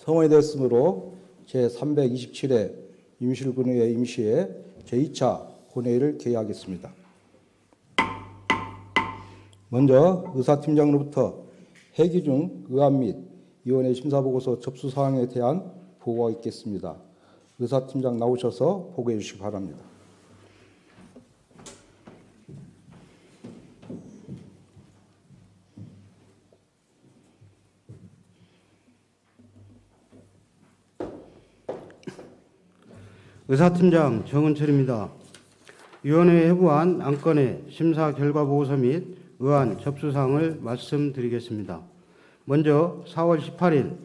성원이 되었으므로 제327회 임실군의회 임시회 제2차 본회의를 개의하겠습니다. 먼저 의사팀장으로부터 회기 중 의안 및 위원회 심사보고서 접수 사항에 대한 보고가 있겠습니다. 의사팀장 나오셔서 보고해 주시기 바랍니다. 의사팀장 정은철입니다. 위원회에 회부한 안건의 심사 결과 보고서 및 의안 접수사항을 말씀드리겠습니다. 먼저 4월 18일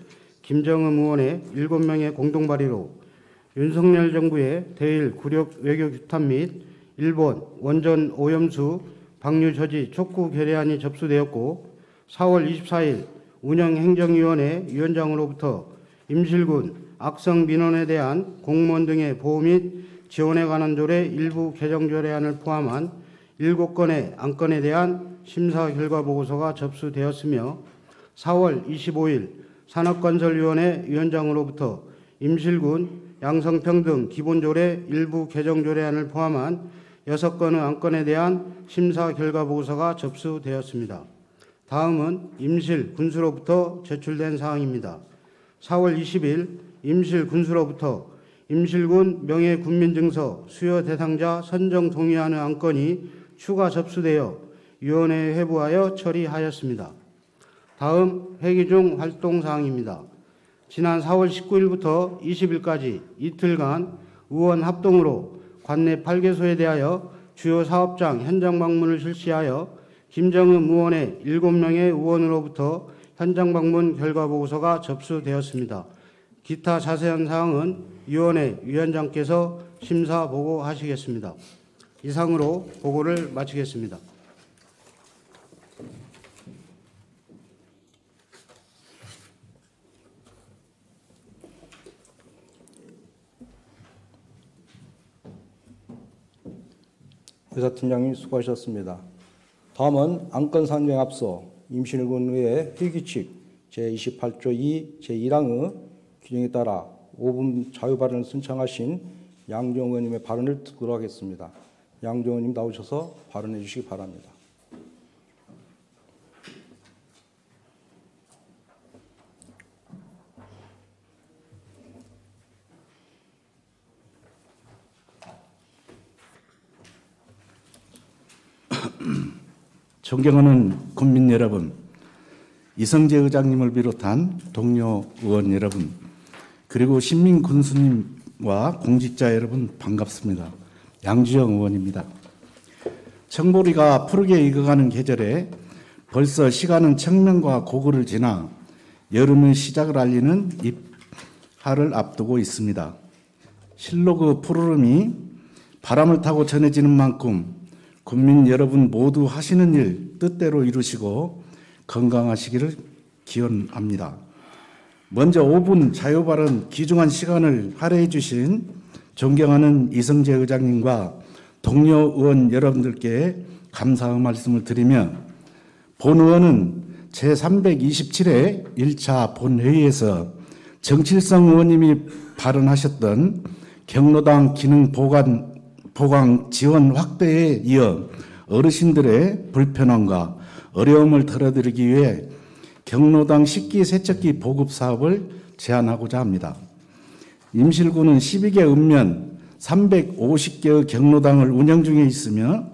김정은 의원의 7명의 공동발의로 윤석열 정부의 대일 굴욕 외교 규탄 및 일본 원전 오염수 방류 저지 촉구 결의안이 접수되었고, 4월 24일 운영행정위원회 위원장으로부터 임실군 악성 민원에 대한 공무원 등의 보호 및 지원에 관한 조례 일부 개정 조례안을 포함한 7건의 안건에 대한 심사 결과 보고서가 접수되었으며, 4월 25일 산업건설위원회 위원장으로부터 임실군 양성평등 기본조례 일부 개정 조례안을 포함한 6건의 안건에 대한 심사 결과 보고서가 접수되었습니다. 다음은 임실 군수로부터 제출된 사항입니다. 4월 20일 임실 군수로부터 임실군 명예군민증서 수여 대상자 선정 동의하는 안건이 추가 접수되어 위원회에 회부하여 처리하였습니다. 다음 회기 중 활동사항입니다. 지난 4월 19일부터 20일까지 이틀간 의원 합동으로 관내 8개소에 대하여 주요 사업장 현장 방문을 실시하여 김정은 의원의 7명의 의원으로부터 현장 방문 결과 보고서가 접수되었습니다. 기타 자세한 사항은 위원회 위원장께서 심사 보고하시겠습니다. 이상으로 보고를 마치겠습니다. 의사팀장님 수고하셨습니다. 다음은 안건 상정에 앞서 임실군의회 회규칙 제28조 2 제1항의 규정에 따라 5분 자유 발언을 신청하신 양정 의원님의 발언을 듣도록 하겠습니다. 양정 의원님 나오셔서 발언해 주시기 바랍니다. 존경하는 국민 여러분, 이성재 의장님을 비롯한 동료 의원 여러분, 그리고 신민 군수님과 공직자 여러분 반갑습니다. 양주영 의원입니다. 청보리가 푸르게 익어가는 계절에 벌써 시간은 청명과 고구를 지나 여름의 시작을 알리는 입하를 앞두고 있습니다. 실로 그 푸르름이 바람을 타고 전해지는 만큼 국민 여러분 모두 하시는 일 뜻대로 이루시고 건강하시기를 기원합니다. 먼저 5분 자유발언 귀중한 시간을 할애해 주신 존경하는 이성재 의장님과 동료 의원 여러분들께 감사의 말씀을 드리며, 본 의원은 제327회 1차 본회의에서 정칠성 의원님이 발언하셨던 경로당 기능 보강 지원 확대에 이어 어르신들의 불편함과 어려움을 덜어드리기 위해 경로당 식기세척기 보급 사업을 제안하고자 합니다. 임실군은 12개 읍면 350개의 경로당을 운영 중에 있으며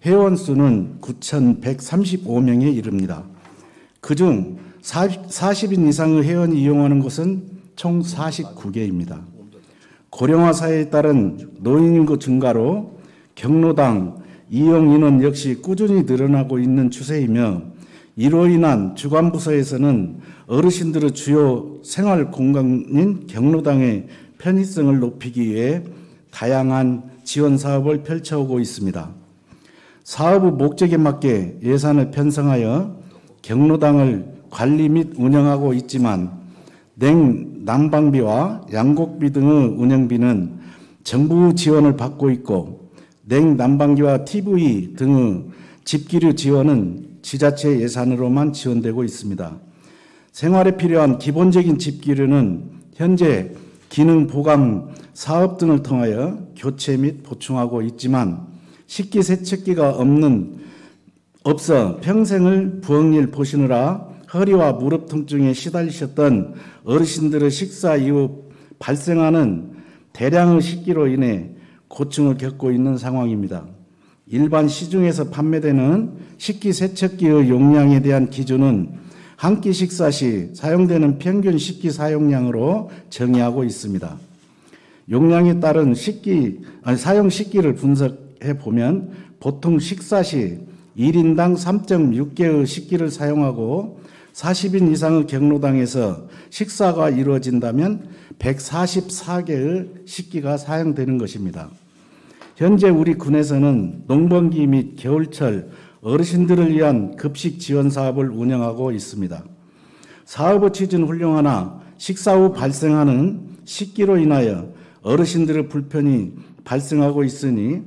회원 수는 9,135명에 이릅니다. 그중 40인 이상의 회원이 이용하는 곳은 총 49개입니다. 고령화 사회에 따른 노인 인구 증가로 경로당 이용 인원 역시 꾸준히 늘어나고 있는 추세이며, 이로 인한 주관부서에서는 어르신들의 주요 생활 공간인 경로당의 편의성을 높이기 위해 다양한 지원 사업을 펼쳐오고 있습니다. 사업의 목적에 맞게 예산을 편성하여 경로당을 관리 및 운영하고 있지만, 냉난방비와 양곡비 등의 운영비는 정부 지원을 받고 있고, 냉난방기와 TV 등의 집기류 지원은 지자체 예산으로만 지원되고 있습니다. 생활에 필요한 기본적인 집기류는 현재 기능 보강 사업 등을 통하여 교체 및 보충하고 있지만 식기세척기가 없어 평생을 부엌일 보시느라 허리와 무릎 통증에 시달리셨던 어르신들의 식사 이후 발생하는 대량의 식기로 인해 고충을 겪고 있는 상황입니다. 일반 시중에서 판매되는 식기세척기의 용량에 대한 기준은 한 끼 식사 시 사용되는 평균 식기 사용량으로 정의하고 있습니다. 용량에 따른 사용 식기를 분석해 보면 보통 식사 시 1인당 3.6개의 식기를 사용하고 40인 이상의 경로당에서 식사가 이루어진다면 144개의 식기가 사용되는 것입니다. 현재 우리 군에서는 농번기 및 겨울철 어르신들을 위한 급식 지원 사업을 운영하고 있습니다. 사업의 취지는 훌륭하나 식사 후 발생하는 식기로 인하여 어르신들의 불편이 발생하고 있으니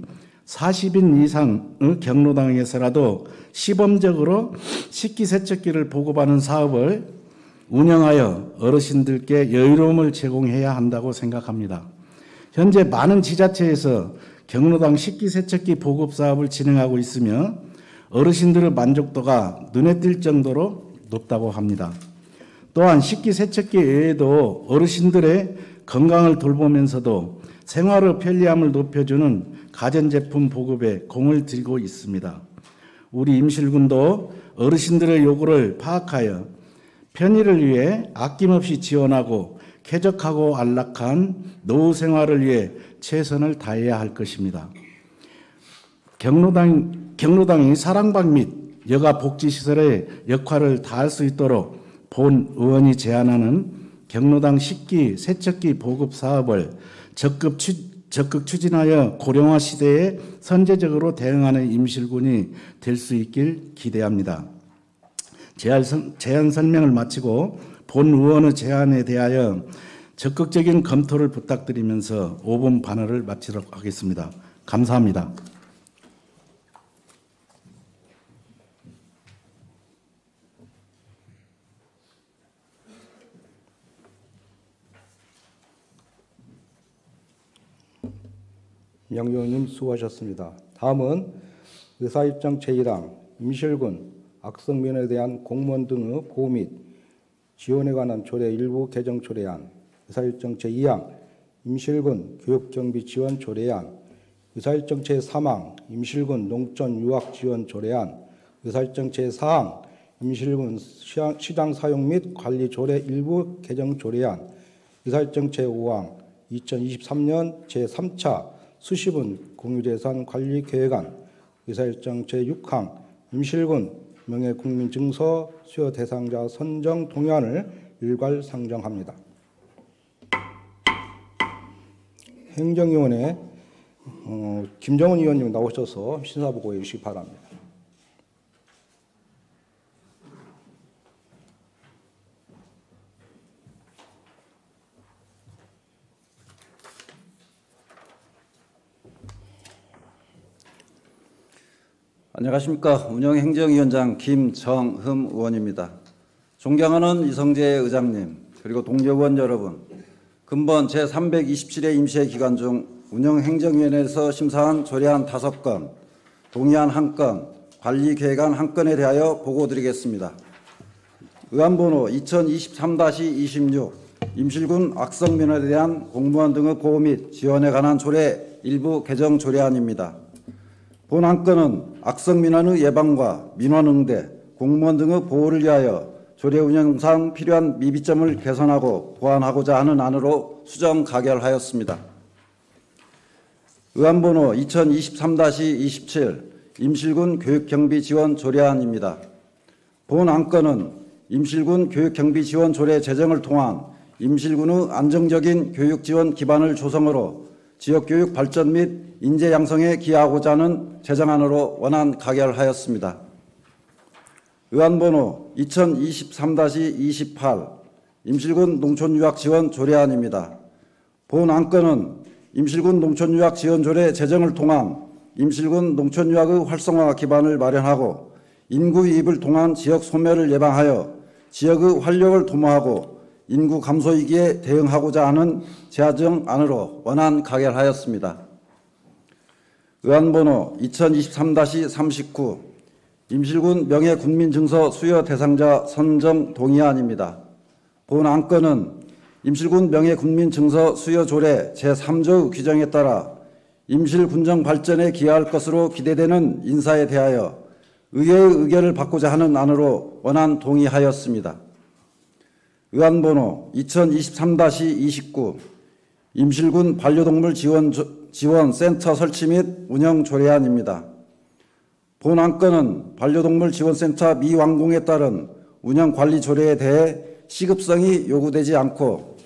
40인 이상의 경로당에서라도 시범적으로 식기세척기를 보급하는 사업을 운영하여 어르신들께 여유로움을 제공해야 한다고 생각합니다. 현재 많은 지자체에서 경로당 식기세척기 보급 사업을 진행하고 있으며 어르신들의 만족도가 눈에 띌 정도로 높다고 합니다. 또한 식기세척기 외에도 어르신들의 건강을 돌보면서도 생활의 편리함을 높여주는 가전제품 보급에 공을 들이고 있습니다. 우리 임실군도 어르신들의 요구를 파악하여 편의를 위해 아낌없이 지원하고 쾌적하고 안락한 노후 생활을 위해 최선을 다해야 할 것입니다. 경로당이 사랑방 및 여가 복지시설의 역할을 다할 수 있도록 본 의원이 제안하는 경로당 식기, 세척기 보급 사업을 적극 추진하여 고령화 시대에 선제적으로 대응하는 임실군이 될 수 있길 기대합니다. 제안 설명을 마치고 본 의원의 제안에 대하여 적극적인 검토를 부탁드리면서 5분 발언을 마치도록 하겠습니다. 감사합니다. 양 의원님 수고하셨습니다. 다음은 의사일정 제1항 임실군 악성면허에 대한 공무원 등의 보호 및 지원에 관한 조례 일부 개정 조례안, 의사일정 제2항 임실군 교육경비 지원 조례안, 의사일정 제3항 임실군 농촌 유학 지원 조례안, 의사일정 제4항 임실군 시장 사용 및 관리 조례 일부 개정 조례안, 의사일정 제5항 2023년 제3차 수시분 공유재산 관리 계획안, 의사일정 제6항 임실군 명예국민증서 수여 대상자 선정 동의안을 일괄 상정합니다. 행정위원회 김정은 위원님 나오셔서 심사보고해 주시기 바랍니다. 안녕하십니까. 운영행정위원장 김정흠 의원입니다. 존경하는 이성재 의장님, 그리고 동료의원 여러분, 근본 제327회 임시회 기간 중 운영행정위원회에서 심사한 조례안 5건, 동의안 1건, 관리계획안 1건에 대하여 보고드리겠습니다. 의안번호 2023-26 임실군 악성면허에 대한 공무원 등의 보호 및 지원에 관한 조례 일부 개정 조례안입니다. 본 안건은 악성민원의 예방과 민원 응대, 공무원 등의 보호를 위하여 조례 운영상 필요한 미비점을 개선하고 보완하고자 하는 안으로 수정 가결하였습니다. 의안번호 2023-27 임실군 교육경비 지원 조례안입니다. 본 안건은 임실군 교육경비 지원 조례 제정을 통한 임실군의 안정적인 교육 지원 기반을 조성으로 지역교육 발전 및 인재 양성에 기여하고자 하는 제정안으로 원안 가결하였습니다. 의안번호 2023-28 임실군 농촌유학 지원 조례안입니다. 본 안건은 임실군 농촌유학 지원 조례 제정을 통한 임실군 농촌유학의 활성화 기반을 마련하고 인구 유입을 통한 지역 소멸을 예방하여 지역의 활력을 도모하고 인구 감소 위기에 대응하고자 하는 재정안으로 원안 가결하였습니다. 의안번호 2023-39 임실군 명예군민증서 수여 대상자 선정 동의안입니다. 본 안건은 임실군 명예군민증서 수여 조례 제3조 규정에 따라 임실 군정 발전에 기여할 것으로 기대되는 인사에 대하여 의회의 의결을 받고자 하는 안으로 원안 동의하였습니다. 의안번호 2023-29 임실군 반려동물 지원센터 설치 및 운영 조례안입니다. 본 안건은 반려동물 지원센터 미완공에 따른 운영 관리 조례에 대해 시급성이 요구되지 않고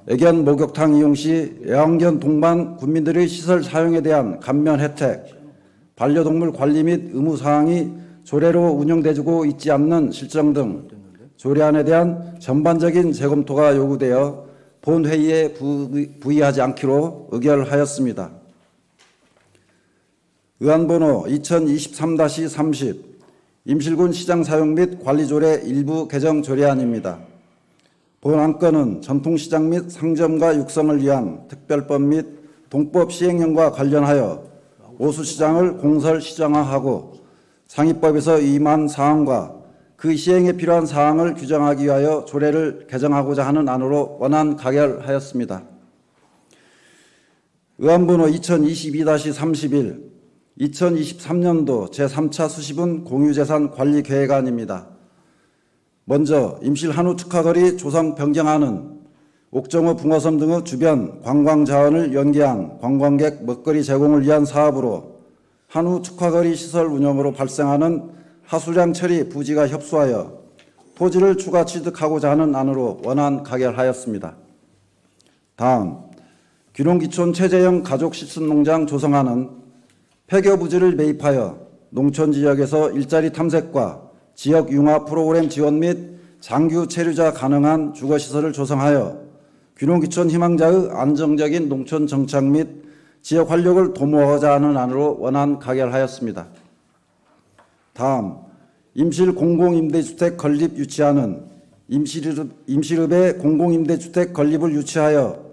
애견 목욕탕 이용 시 애완견 동반 군민들의 시설 사용에 대한 감면 혜택, 반려동물 관리 및 의무 사항이 조례로 운영되고 있지 않는 실정 등 조례안에 대한 전반적인 재검토가 요구되어 본회의에 부의하지 않기로 의결하였습니다. 의안번호 2023-30 임실군 시장 사용 및 관리조례 일부 개정 조례안입니다. 본 안건은 전통시장 및 상점가 육성을 위한 특별법 및 동법 시행령과 관련하여 오수시장을 공설 시정화하고 상위법에서 위임한 사항과 그 시행에 필요한 사항을 규정하기 위하여 조례를 개정하고자 하는 안으로 원안 가결하였습니다. 의안번호 2022-31 2023년도 제3차 수시분 공유재산 관리 계획안입니다. 먼저 임실 한우 특화거리 조성 변경안은 옥정호 붕어섬 등의 주변 관광 자원을 연계한 관광객 먹거리 제공을 위한 사업으로 한우 특화거리 시설 운영으로 발생하는 하수량 처리 부지가 협소하여 토지를 추가 취득하고자 하는 안으로 원안 가결하였습니다. 다음, 귀농귀촌 체제형 가족 실습농장 조성안은 폐교 부지를 매입하여 농촌 지역에서 일자리 탐색과 지역 융화 프로그램 지원 및 장기 체류자 가능한 주거시설을 조성하여 귀농귀촌 희망자의 안정적인 농촌 정착 및 지역 활력을 도모하고자 하는 안으로 원안 가결하였습니다. 다음, 임실 공공임대주택 건립 유치안은 임실읍의 공공임대주택 건립을 유치하여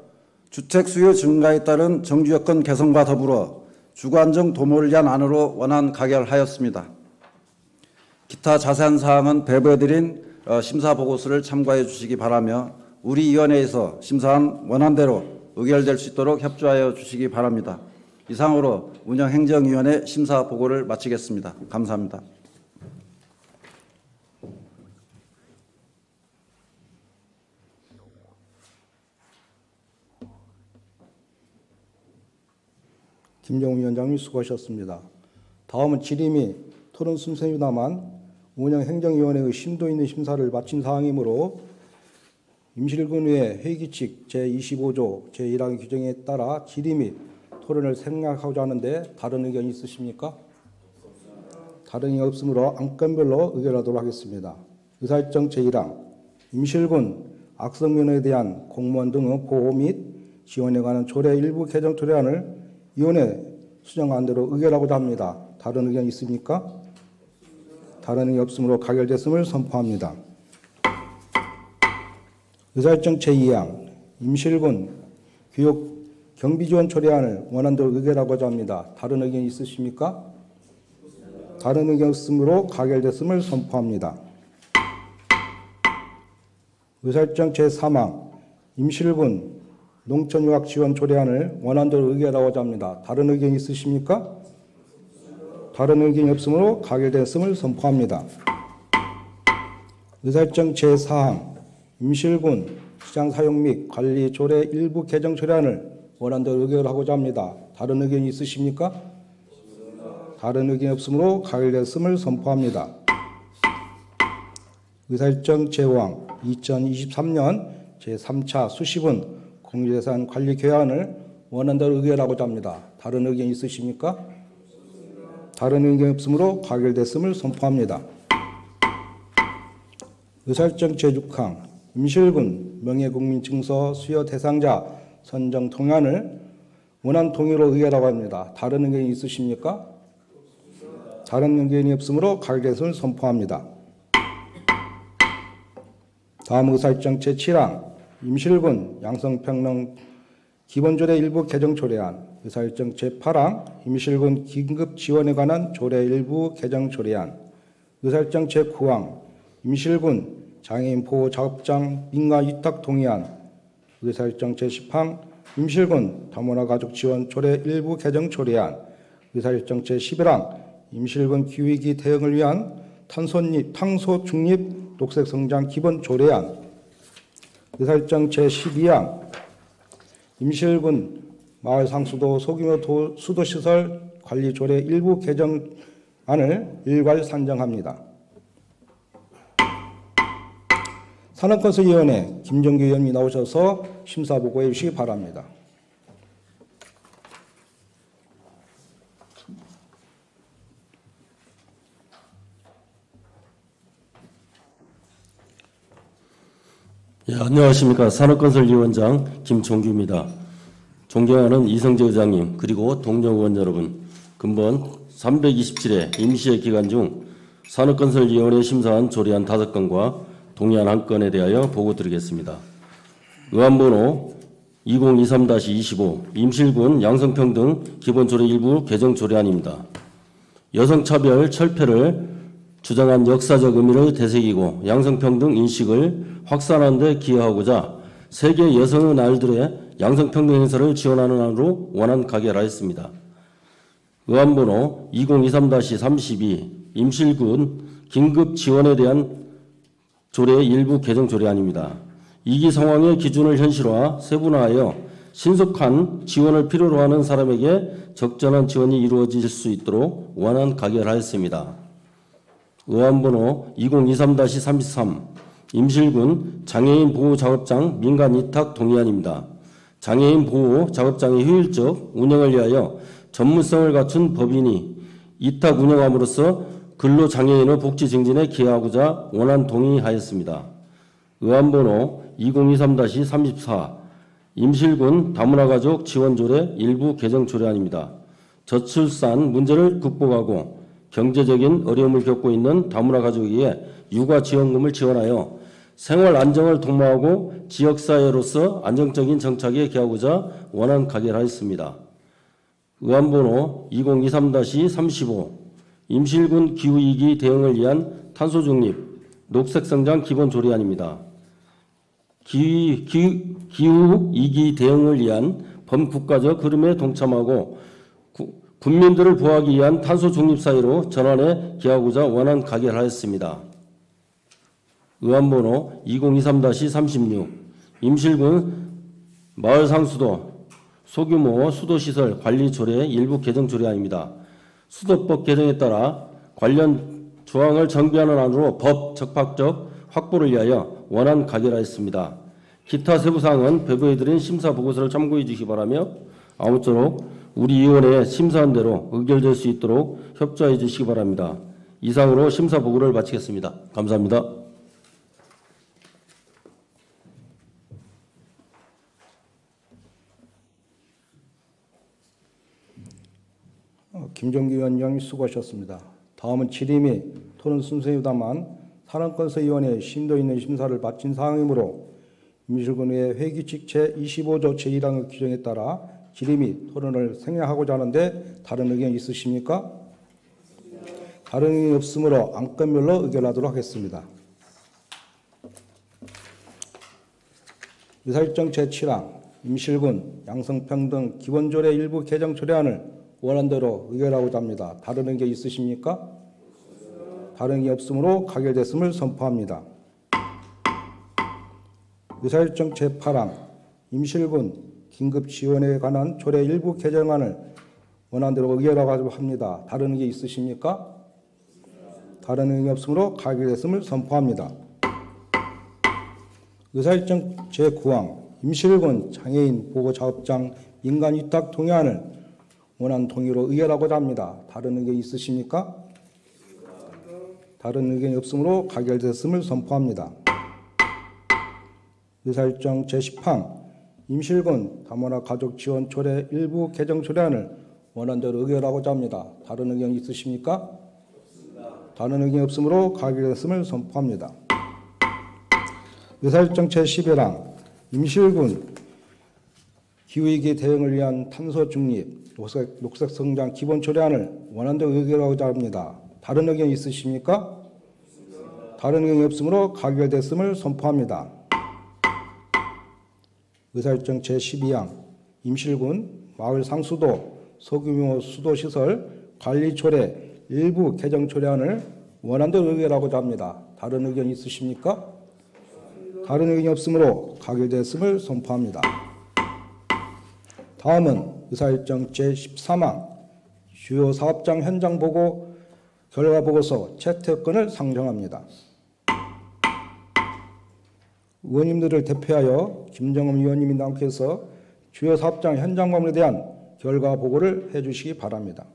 주택 수요 증가에 따른 정주 여건 개선과 더불어 주거안정 도모를 위한 안으로 원안 가결하였습니다. 기타 자세한 사항은 배부해드린 심사보고서를 참고해 주시기 바라며 우리 위원회에서 심사한 원안대로 의결될 수 있도록 협조하여 주시기 바랍니다. 이상으로 운영행정위원회 심사보고를 마치겠습니다. 감사합니다. 김정우 위원장님 수고하셨습니다. 다음은 질의 토론 순서입니다만 운영행정위원회의 심도 있는 심사를 마친 사항이므로 임실군의 회의규칙 제25조 제1항의 규정에 따라 질의 및 토론을 생략하고자 하는데 다른 의견이 있으십니까? 다른 의견이 없으므로 안건별로 의결하도록 하겠습니다. 의사일정 제1항 임실군 악성면허에 대한 공무원 등의 보호 및 지원에 관한 조례 일부 개정 조례안을 위원회 수정한 대로 의결하고자 합니다. 다른 의견이 있습니까? 다른 의견이 없으므로 가결됐음을 선포합니다. 의사일정 제2항 임실군 교육 경비지원 조례안을 원안대로 의결하고자 합니다. 다른 의견이 있으십니까? 다른 의견 없으므로 가결됐음을 선포합니다. 의사일정 제3항 임실군 농촌유학 지원 조례안을 원안대로 의결하고자 합니다. 다른 의견이 있으십니까? 다른 의견이 없으므로 가결됐음을 선포합니다. 의사일정 제4항 임실군 시장 사용 및 관리 조례 일부 개정 조례안을 원안대로 의결하고자 합니다. 다른 의견이 있으십니까? 다른 의견이 없으므로 가결됐음을 선포합니다. 의사일정 제5항 2023년 제3차 수시분 공유재산 관리 계획안을 원안대로 의결하고자 합니다. 다른 의견이 있으십니까? 다른 의견이 없으므로 가결됐음을 선포합니다. 의사일정 제6항 임실군 명예국민증서 수여 대상자 선정 동의안을 원안 동의로 의결하고 합니다. 다른 의견이 있으십니까? 다른 의견이 없으므로 가결됐음을 선포합니다. 다음 의사일정 제7항 임실군 양성평등 기본조례 일부 개정 조례안, 의사일정 제8항 임실군 긴급지원에 관한 조례 일부 개정 조례안, 의사일정 제9항 임실군 장애인 보호 작업장 민간 위탁 동의안, 의사일정 제10항 임실군 다문화 가족 지원 조례 일부 개정 조례안, 의사일정 제11항 임실군 기후위기 대응을 위한 탄소 중립 녹색 성장 기본 조례안, 의사일정 제12항 임실군 마을 상수도 소규모 수도시설 관리 조례 일부 개정안을 일괄 산정합니다. 산업건설위원회 김정규 의원이 나오셔서 심사보고해 주시기 바랍니다. 예, 안녕하십니까. 산업건설위원장 김종규입니다. 존경하는 이성재 의장님 그리고 동료 의원 여러분, 근본 327회 임시회 기간 중 산업건설위원회 심사한 조례안 5건과 동의안 1건에 대하여 보고드리겠습니다. 의안번호 2023-25 임실군 양성평등 기본조례 일부 개정 조례안입니다. 여성차별 철폐를 주장한 역사적 의미를 되새기고 양성평등 인식을 확산하는 데 기여하고자 세계 여성의 날들의 양성평등 행사를 지원하는 안으로 원안 가결하였습니다. 의안번호 2023-32 임실군 긴급 지원에 대한 조례 일부 개정 조례안입니다. 위기 상황의 기준을 현실화, 세분화하여 신속한 지원을 필요로 하는 사람에게 적절한 지원이 이루어질 수 있도록 원안 가결하였습니다. 의안번호 2023-33 임실군 장애인 보호 작업장 민간 위탁 동의안입니다. 장애인 보호 작업장의 효율적 운영을 위하여 전문성을 갖춘 법인이 위탁 운영함으로써 근로장애인의 복지 증진에 기여하고자 원안 동의하였습니다. 의안번호 2023-34 임실군 다문화가족 지원조례 일부 개정 조례안입니다. 저출산 문제를 극복하고 경제적인 어려움을 겪고 있는 다문화 가족에게 육아지원금을 지원하여 생활 안정을 도모하고 지역사회로서 안정적인 정착에 기하고자 원안 가결하였습니다. 의안번호 2023-35 임실군 기후위기 대응을 위한 탄소중립 녹색성장 기본조례안입니다. 기후위기 대응을 위한 범국가적 흐름에 동참하고 국민들을 보호하기 위한 탄소 중립 사회로 전환에 기하고자 원안 가결하였습니다. 의안번호 2023-36 임실군 마을 상수도 소규모 수도시설 관리 조례 일부 개정 조례안입니다. 수도법 개정에 따라 관련 조항을 정비하는 안으로 법 적합적 확보를 위하여 원안 가결하였습니다. 기타 세부사항은 배부해드린 심사보고서를 참고해 주시기 바라며 아무쪼록 우리 위원회 심사한 대로 의결될 수 있도록 협조해 주시기 바랍니다. 이상으로 심사보고를 마치겠습니다. 감사합니다. 김정규 위원장님 수고하셨습니다. 다음은 질의 토론 순서에 유담한 산업건설위원회 심도 있는 심사를 마친 사항이므로 임실군의 회규칙 제25조 제1항의 규정에 따라 질의 및 토론을 생략하고자 하는데 다른 의견 있으십니까? 다른 의견이 없으므로 안건별로 의결하도록 하겠습니다. 의사일정 제7항 임실군 양성평등 기본조례 일부 개정 조례안을 원안대로 의결하고자 합니다. 다른 의견 있으십니까? 다른 의견이 없으므로 가결됐음을 선포합니다. 의사일정 제8항 임실군 긴급지원에 관한 조례 일부 개정안을 원안대로 의결하고자 합니다. 다른 의견 있으십니까? 다른 의견이 없으므로 가결됐음을 선포합니다. 의사일정 제9항 임실군 장애인 보호작업장 민간 위탁 동의안을 원안 동의로 의결하고자 합니다. 다른 의견 있으십니까? 다른 의견이 없으므로 가결됐음을 선포합니다. 의사일정 제10항 임실군 다문화 가족 지원 조례 일부 개정 조례안을 원안대로 의결하고자 합니다. 다른 의견 있으십니까? 다른 의견이 없으므로 가결됐음을 선포합니다. 의사일정 제11항 임실군 기후위기 대응을 위한 탄소 중립, 녹색 성장 기본 조례안을 원안대로 의결하고자 합니다. 다른 의견 있으십니까? 다른 의견이 없으므로 가결됐음을 선포합니다. 의사일정 제12항 임실군 마을 상수도 소규모 수도시설 관리조례 일부 개정 조례안을 원안대로 의결하고자 합니다. 다른 의견 있으십니까? 다른 의견이 없으므로 가결됐음을 선포합니다. 다음은 의사일정 제13항 주요 사업장 현장 보고 결과 보고서 채택권을 상정합니다. 의원님들을 대표하여 김정음 의원님이 남께서 주요 사업장 현장 방문에 대한 결과 보고를 해주시기 바랍니다.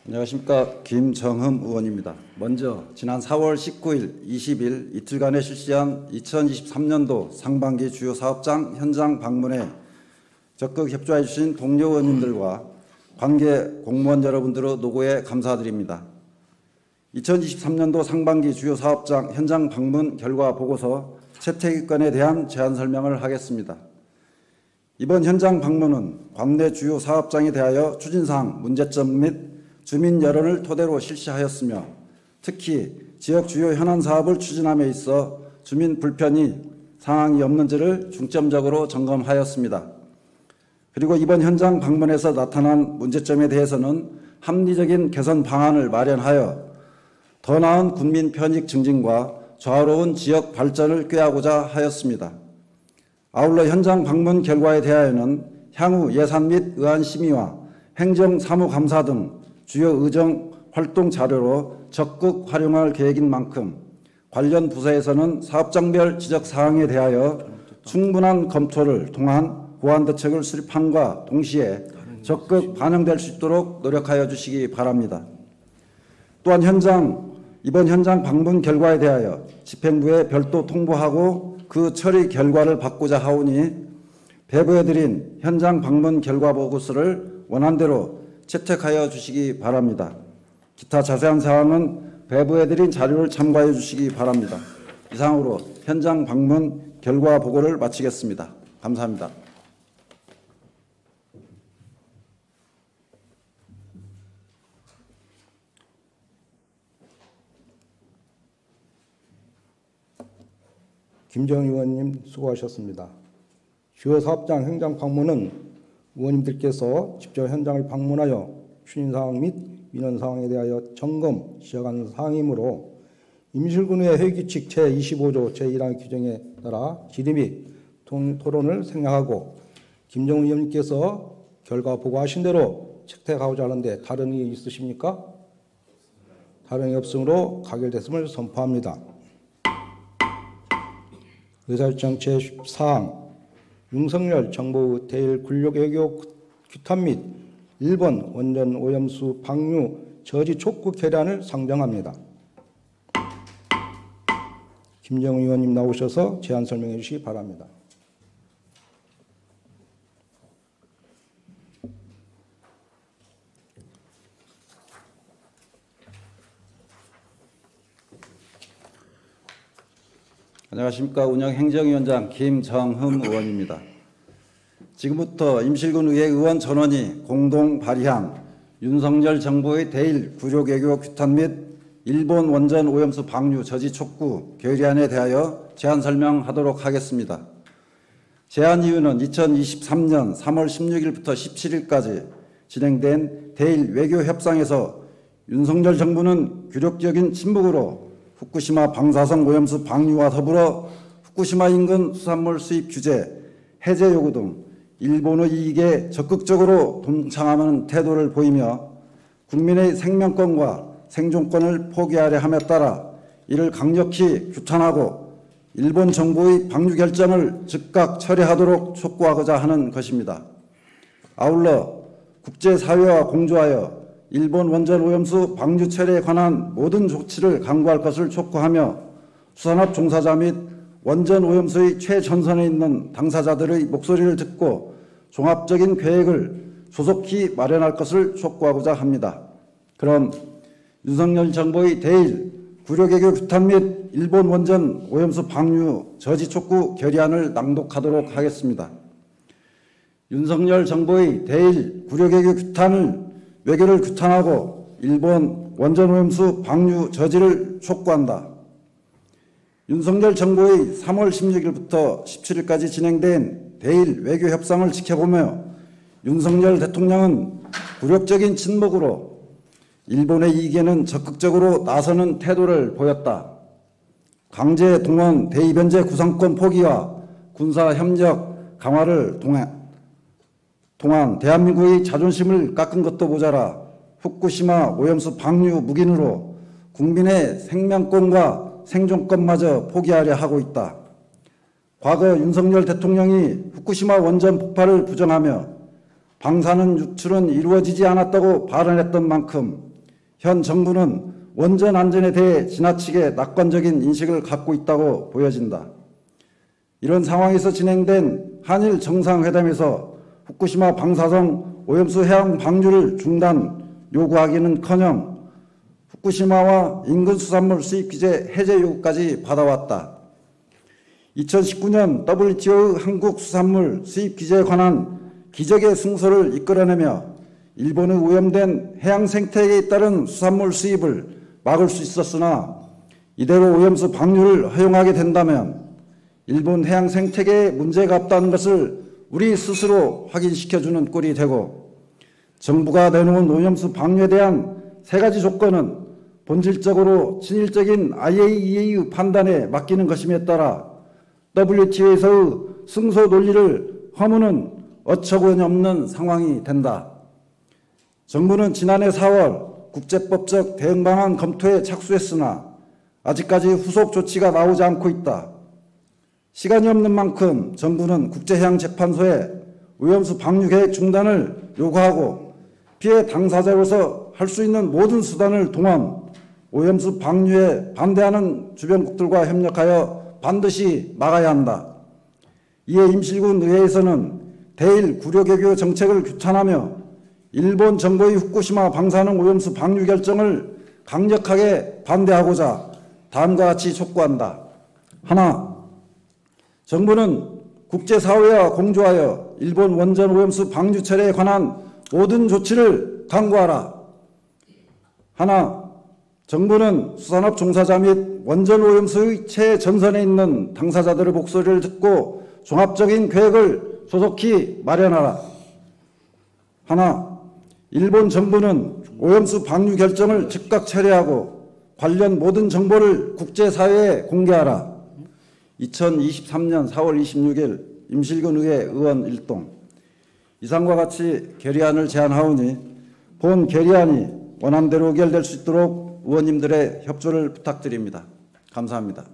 안녕하십니까. 김정흠 의원입니다. 먼저 지난 4월 19일, 20일 이틀간에 실시한 2023년도 상반기 주요 사업장 현장 방문에 적극 협조해 주신 동료 의원님들과 관계 공무원 여러분들의 노고에 감사드립니다. 2023년도 상반기 주요 사업장 현장 방문 결과 보고서 채택건에 대한 제안 설명을 하겠습니다. 이번 현장 방문은 관내 주요 사업장에 대하여 추진사항, 문제점 및 주민 여론을 토대로 실시하였으며 특히 지역 주요 현안 사업을 추진함에 있어 주민 불편이 상황이 없는지를 중점적으로 점검하였습니다. 그리고 이번 현장 방문에서 나타난 문제점에 대해서는 합리적인 개선 방안을 마련하여 더 나은 국민 편익 증진과 좌우로운 지역 발전을 꾀하고자 하였습니다. 아울러 현장 방문 결과에 대하여는 향후 예산 및 의안 심의와 행정사무감사 등 주요 의정 활동 자료로 적극 활용할 계획인 만큼 관련 부서에서는 사업장별 지적 사항에 대하여 충분한 검토를 통한 보완 대책을 수립함과 동시에 적극 반영될 수 있도록 노력하여 주시기 바랍니다. 또한 이번 현장 방문 결과에 대하여 집행부에 별도 통보하고 그 처리 결과를 받고자 하오니 배부해드린 현장 방문 결과 보고서를 원안대로 채택하여 주시기 바랍니다. 기타 자세한 사항은 배부해드린 자료를 참고해 주시기 바랍니다. 이상으로 현장 방문 결과 보고를 마치겠습니다. 감사합니다. 김정희 의원님 수고하셨습니다. 주요 사업장 현장 방문은 의원님들께서 직접 현장을 방문하여 추진사항 및 민원사항에 대하여 점검, 지적하는 사항이므로 임실군의 회기칙 제25조 제1항 규정에 따라 질의 및 토론을 생략하고 김정은 의원님께서 결과 보고하신 대로 채택하고자 하는데 다른 의견 있으십니까? 다른 의견 없으므로 가결됐음을 선포합니다. 의사일정 제14항 윤석열 정부의 대일 군력외교 규탄 및 일본 원전 오염수 방류 저지 촉구 결의안을 상정합니다. 김정은 의원님 나오셔서 제안 설명해 주시기 바랍니다. 안녕하십니까. 운영행정위원장 김정흠 의원입니다. 지금부터 임실군 의회 의원 전원이 공동 발의한 윤석열 정부의 대일 구력외교 규탄 및 일본 원전 오염수 방류 저지 촉구 결의안에 대하여 제안 설명하도록 하겠습니다. 제안 이유는 2023년 3월 16일부터 17일까지 진행된 대일 외교 협상에서 윤석열 정부는 굴욕적인 침묵으로 후쿠시마 방사성 오염수 방류와 더불어 후쿠시마 인근 수산물 수입 규제, 해제 요구 등 일본의 이익에 적극적으로 동참하는 태도를 보이며 국민의 생명권과 생존권을 포기하려 함에 따라 이를 강력히 규탄하고 일본 정부의 방류 결정을 즉각 처리하도록 촉구하고자 하는 것입니다. 아울러 국제사회와 공조하여 일본 원전 오염수 방류 처리에 관한 모든 조치를 강구할 것을 촉구하며 수산업 종사자 및 원전 오염수의 최전선에 있는 당사자들의 목소리를 듣고 종합적인 계획을 조속히 마련할 것을 촉구하고자 합니다. 그럼 윤석열 정부의 대일 구력외교 규탄 및 일본 원전 오염수 방류 저지 촉구 결의안을 낭독하도록 하겠습니다. 윤석열 정부의 대일 구력외교 외교를 규탄하고 일본 원전 오염수 방류 저지를 촉구한다. 윤석열 정부의 3월 16일부터 17일까지 진행된 대일 외교 협상을 지켜보며 윤석열 대통령은 굴욕적인 침묵으로 일본의 이익에는 적극적으로 나서는 태도를 보였다. 강제 동원 대의변제 구상권 포기와 군사 협력 강화를 통한 대한민국의 자존심을 깎은 것도 모자라 후쿠시마 오염수 방류 묵인으로 국민의 생명권과 생존권마저 포기하려 하고 있다. 과거 윤석열 대통령이 후쿠시마 원전 폭발을 부정하며 방사능 유출은 이루어지지 않았다고 발언했던 만큼 현 정부는 원전 안전에 대해 지나치게 낙관적인 인식을 갖고 있다고 보여진다. 이런 상황에서 진행된 한일 정상회담에서 후쿠시마 방사성 오염수 해양 방류를 중단 요구하기는커녕 후쿠시마와 인근 수산물 수입 규제 해제 요구까지 받아왔다. 2019년 WTO의 한국 수산물 수입 규제에 관한 기적의 승소를 이끌어내며 일본의 오염된 해양 생태계에 따른 수산물 수입을 막을 수 있었으나 이대로 오염수 방류를 허용하게 된다면 일본 해양 생태계에 문제가 없다는 것을 우리 스스로 확인시켜주는 꼴이 되고 정부가 내놓은 오염수 방류에 대한 세 가지 조건은 본질적으로 친일적인 IAEA의 판단에 맡기는 것임에 따라 WTO에서의 승소 논리를 허무는 어처구니 없는 상황이 된다. 정부는 지난해 4월 국제법적 대응 방안 검토에 착수했으나 아직까지 후속 조치가 나오지 않고 있다. 시간이 없는 만큼 정부는 국제해양재판소에 오염수 방류 계획 중단을 요구하고 피해 당사자로서 할 수 있는 모든 수단을 동원 오염수 방류에 반대하는 주변국들과 협력하여 반드시 막아야 한다. 이에 임실군 의회에서는 대일 구력외교 정책을 규탄하며 일본 정부의 후쿠시마 방사능 오염수 방류 결정을 강력하게 반대하고자 다음과 같이 촉구한다. 하나, 정부는 국제사회와 공조하여 일본 원전 오염수 방류 처리에 관한 모든 조치를 강구하라. 하나, 정부는 수산업 종사자 및 원전 오염수의 최전선에 있는 당사자들의 목소리를 듣고 종합적인 계획을 조속히 마련하라. 하나, 일본 정부는 오염수 방류 결정을 즉각 철회하고 관련 모든 정보를 국제사회에 공개하라. 2023년 4월 26일 임실군 의회 의원 일동. 이상과 같이 결의안을 제안하오니 본 결의안이 원안대로 의결될 수 있도록 의원님들의 협조를 부탁드립니다. 감사합니다.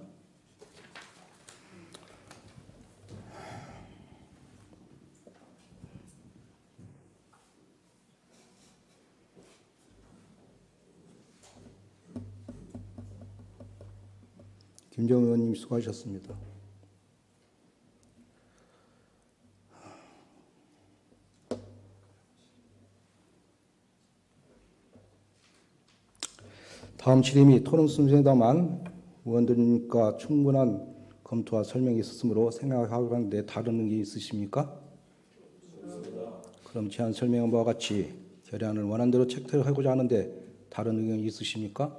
김정은 의원님 수고하셨습니다. 다음 질의이 토론 순서에다만 의원들과 충분한 검토와 설명이 있었으므로 생각하고 하는데 다른 의견이 있으십니까? 그럼 제안 설명한 바와 같이 결의안을 원안대로 채택하고자 하는데 다른 의견이 있으십니까?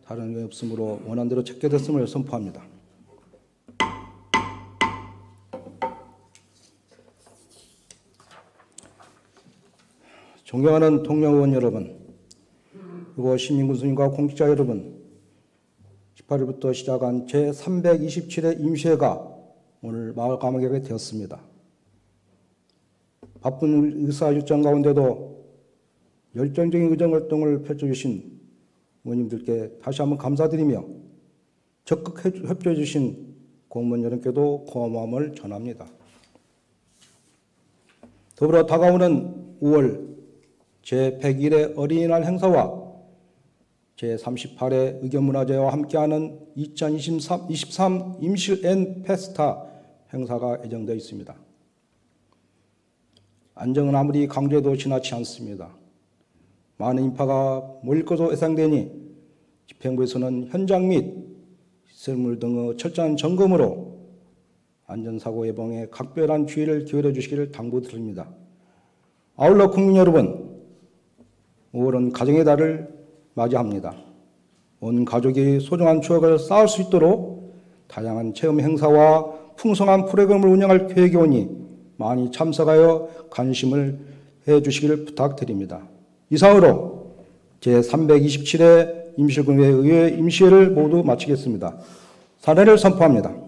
다른 의견이 없으므로 원안대로 채택됐음을 선포합니다. 존경하는 동료 의원 여러분, 그리고 시민군수님과 공직자 여러분, 18일부터 시작한 제327회 임시회가 오늘 마감하게 되었습니다. 바쁜 의사 일정 가운데도 열정적인 의정활동을 펼쳐주신 의원님들께 다시 한번 감사드리며 적극 협조해 주신 공무원 여러분께도 고마움을 전합니다. 더불어 다가오는 5월 제100일의 어린이날 행사와 제38회 의견문화제와 함께하는 2023 임실 앤 페스타 행사가 예정되어 있습니다. 안정은 아무리 강조해도 지나치 않습니다. 많은 인파가 모일 것으로 예상되니 집행부에서는 현장 및 시설물 등의 철저한 점검으로 안전사고 예방에 각별한 주의를 기울여 주시기를 당부드립니다. 아울러 국민 여러분, 5월은 가정의 달을 맞이합니다. 온 가족이 소중한 추억을 쌓을 수 있도록 다양한 체험 행사와 풍성한 프로그램을 운영할 계획이 오니 많이 참석하여 관심을 해주시기를 부탁드립니다. 이상으로 제327회 임실군의회 임시회를 모두 마치겠습니다. 사례를 선포합니다.